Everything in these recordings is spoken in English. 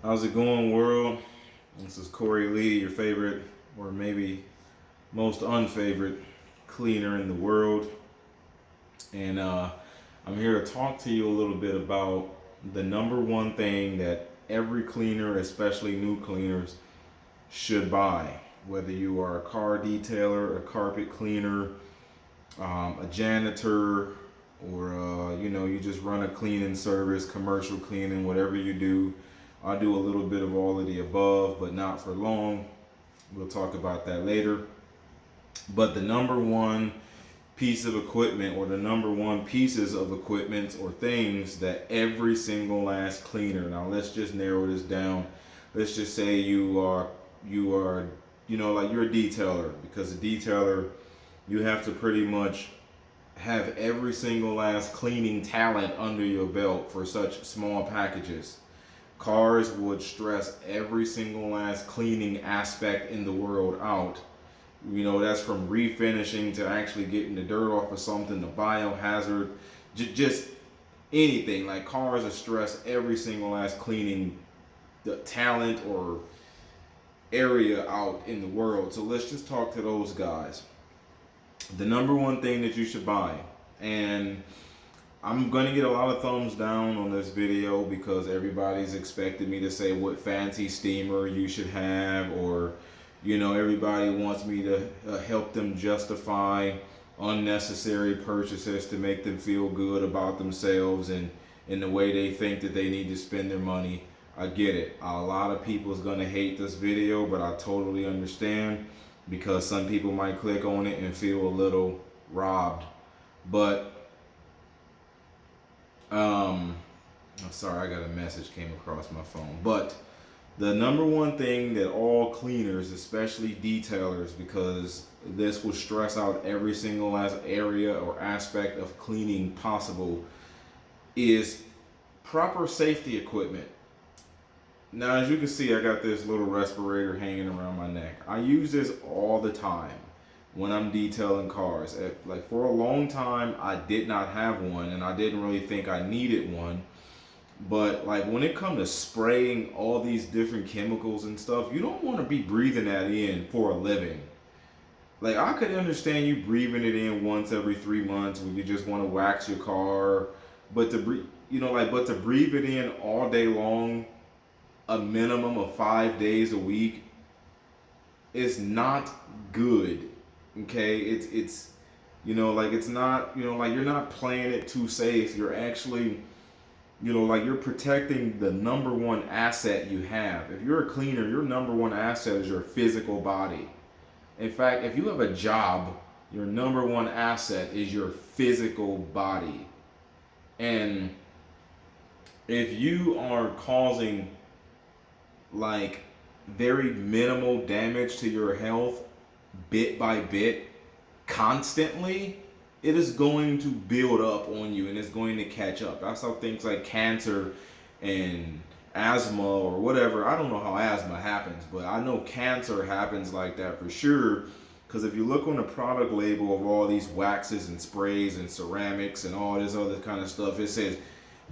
How's it going, world? This is Corey Lee, your favorite, or maybe most unfavorite cleaner in the world. And I'm here to talk to you a little bit about the number one thing that every cleaner, especially new cleaners, should buy. Whether you are a car detailer, a carpet cleaner, a janitor, or you just run a cleaning service, commercial cleaning, whatever you do. I do a little bit of all of the above, but not for long. We'll talk about that later. But the number one piece of equipment, or the number one pieces of equipment or things that every single last cleaner, now let's just narrow this down. Let's just say you are like you're a detailer, because a detailer, you have to pretty much have every single last cleaning talent under your belt for such small packages. Cars would stress every single last cleaning aspect in the world out. That's from refinishing to actually getting the dirt off of something, the biohazard, just anything. Like, cars are stress every single last cleaning the talent or area out in the world. So let's just talk to those guys. The number one thing that you should buy, and I'm gonna get a lot of thumbs down on this video because everybody's expecting me to say what fancy steamer you should have, or everybody wants me to help them justify unnecessary purchases to make them feel good about themselves and in the way they think that they need to spend their money. I get it. A lot of people is gonna hate this video, but I totally understand, because some people might click on it and feel a little robbed. But I'm sorry, I got a message came across my phone. But the number one thing that all cleaners, especially detailers, because this will stress out every single last area or aspect of cleaning possible, is proper safety equipment. Now, as you can see, I got this little respirator hanging around my neck. I use this all the time when I'm detailing cars. Like, for a long time, I did not have one, and I didn't really think I needed one. But like, when it comes to spraying all these different chemicals and stuff, you don't want to be breathing that in for a living. Like, I could understand you breathing it in once every 3 months when you just want to wax your car, but to breathe, but to breathe it in all day long, a minimum of 5 days a week, is not good. Okay, it's it's not, like, you're not playing it too safe. You're actually, like, you're protecting the number one asset you have. If you're a cleaner, your number one asset is your physical body. In fact, if you have a job, your number one asset is your physical body. And if you are causing, like, very minimal damage to your health bit by bit constantly, it is going to build up on you and it's going to catch up. That's how things like cancer and asthma or whatever, I don't know how asthma happens, but I know cancer happens like that for sure. Because if you look on the product label of all these waxes and sprays and ceramics and all this other kind of stuff, it says,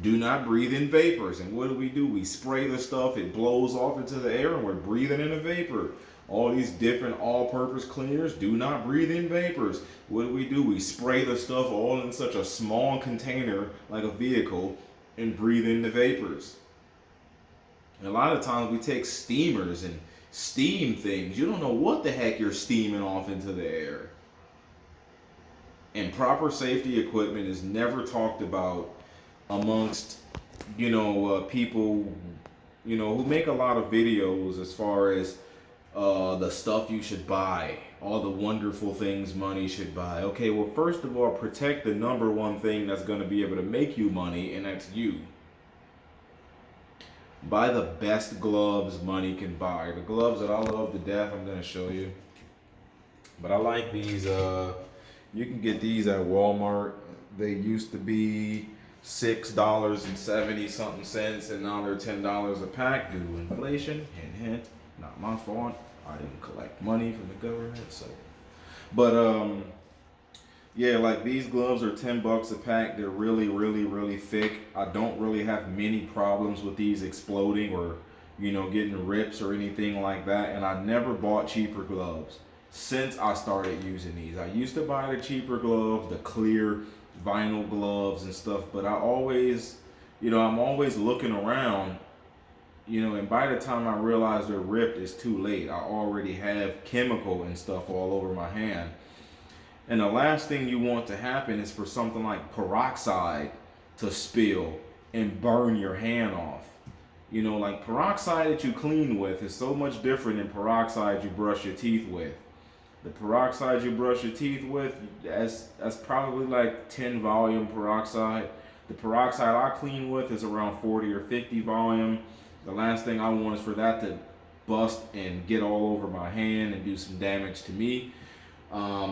do not breathe in vapors. And what do? We spray the stuff, it blows off into the air, and we're breathing in a vapor. All these different all-purpose cleaners, do not breathe in vapors. What do? We spray the stuff all in such a small container, like a vehicle, and breathe in the vapors. And a lot of times we take steamers and steam things. You don't know what the heck you're steaming off into the air. And proper safety equipment is never talked about amongst, people, who make a lot of videos as far as the stuff you should buy, all the wonderful things money should buy. Okay, well, first of all, protect the number one thing that's going to be able to make you money, and that's you. Buy the best gloves money can buy. The gloves that I love to death, I'm going to show you. But I like these. You can get these at Walmart. They used to be $6.70 something cents, and now they're $10 a pack due to inflation. Hint, hint. Not my fault. I didn't collect money from the government, so. But yeah, like, these gloves are $10 a pack. They're really, really, really thick. I don't really have many problems with these exploding or getting rips or anything like that. And I never bought cheaper gloves since I started using these. I used to buy the cheaper gloves, the clear vinyl gloves and stuff, but I'm always looking around, and by the time I realize they're ripped, it's too late. I already have chemical and stuff all over my hand. And the last thing you want to happen is for something like peroxide to spill and burn your hand off. Like peroxide that you clean with is so much different than peroxide you brush your teeth with. The peroxide you brush your teeth with, that's probably like 10 volume peroxide. The peroxide I clean with is around 40 or 50 volume. The last thing I want is for that to bust and get all over my hand and do some damage to me.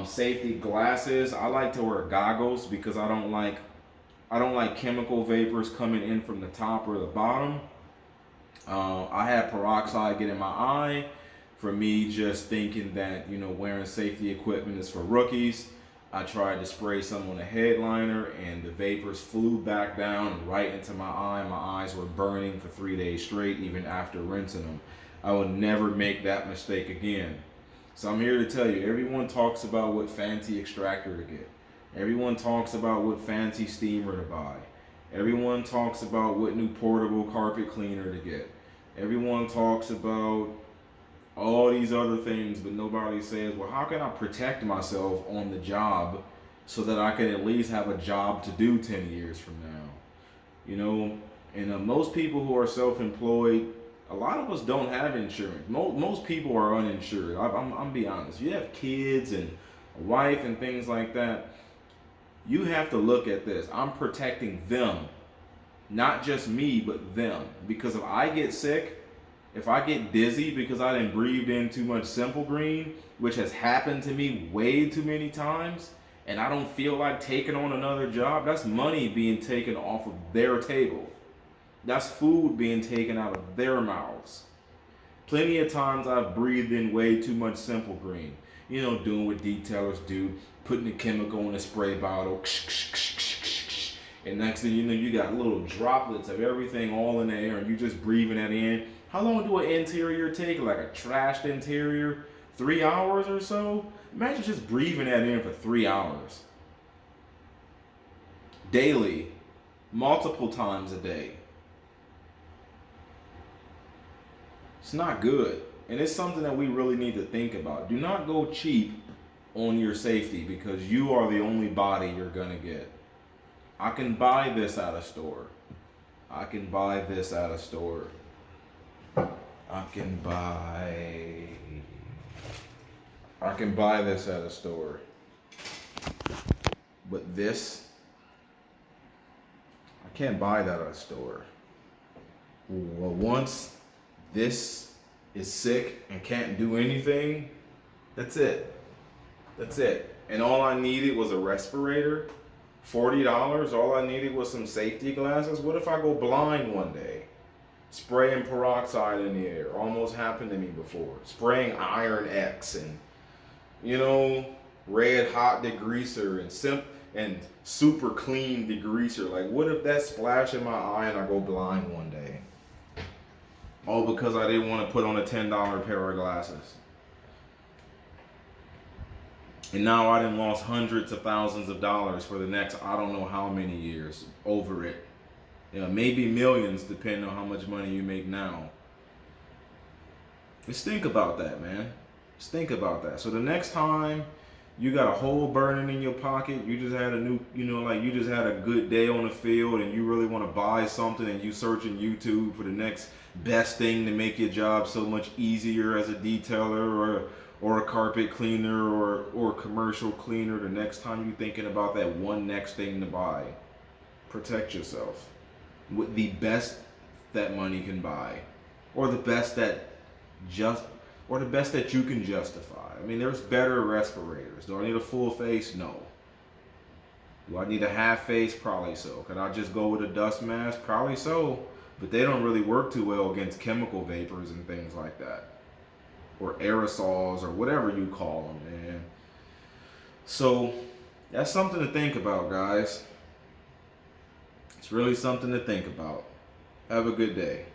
Safety glasses. I like to wear goggles because I don't like chemical vapors coming in from the top or the bottom. I had peroxide get in my eye for me just thinking that, wearing safety equipment is for rookies. I tried to spray some on the headliner and the vapors flew back down right into my eye. My eyes were burning for 3 days straight, even after rinsing them. I would never make that mistake again. So I'm here to tell you, everyone talks about what fancy extractor to get. Everyone talks about what fancy steamer to buy. Everyone talks about what new portable carpet cleaner to get. Everyone talks about all these other things, but nobody says, well, how can I protect myself on the job so that I can at least have a job to do 10 years from now? And most people who are self-employed, a lot of us don't have insurance. Most people are uninsured. I'm be honest. You have kids and a wife and things like that. You have to look at this. I'm protecting them, not just me, but them. Because if I get sick, if I get dizzy because I didn't breathe in too much Simple Green, which has happened to me way too many times, and I don't feel like taking on another job, that's money being taken off of their table. That's food being taken out of their mouths. Plenty of times I've breathed in way too much Simple Green. Doing what detailers do, putting the chemical in a spray bottle, and next thing you know, you got little droplets of everything all in the air, and you just breathing that in. How long do an interior take? Like a trashed interior? 3 hours or so? Imagine just breathing that in for 3 hours. Daily. Multiple times a day. It's not good. And it's something that we really need to think about. Do not go cheap on your safety because you are the only body you're going to get. I can buy this at a store. I can buy this at a store. I can buy this at a store. But this, I can't buy that at a store. Well, once this is sick and can't do anything, that's it. That's it. And all I needed was a respirator. $40. All I needed was some safety glasses. What if I go blind one day? Spraying peroxide in the air. Almost happened to me before. Spraying Iron X and, red hot degreaser and super clean degreaser. Like, what if that splash in my eye and I go blind one day? All because I didn't want to put on a $10 pair of glasses. And now I done lost hundreds of thousands of dollars for the next I don't know how many years over it. Maybe millions depending on how much money you make now. Just think about that, man. Just think about that. So the next time you got a hole burning in your pocket, you just had you just had a good day on the field and you really want to buy something and you searching YouTube for the next best thing to make your job so much easier as a detailer or a carpet cleaner or commercial cleaner, the next time you're thinking about that one next thing to buy, protect yourself with the best that money can buy, or the best that you can justify. I mean, there's better respirators. Do I need a full face? No. Do I need a half face? Probably so. Can I just go with a dust mask? Probably so. But they don't really work too well against chemical vapors and things like that. Or aerosols or whatever you call them, man. So that's something to think about, guys. It's really something to think about. Have a good day.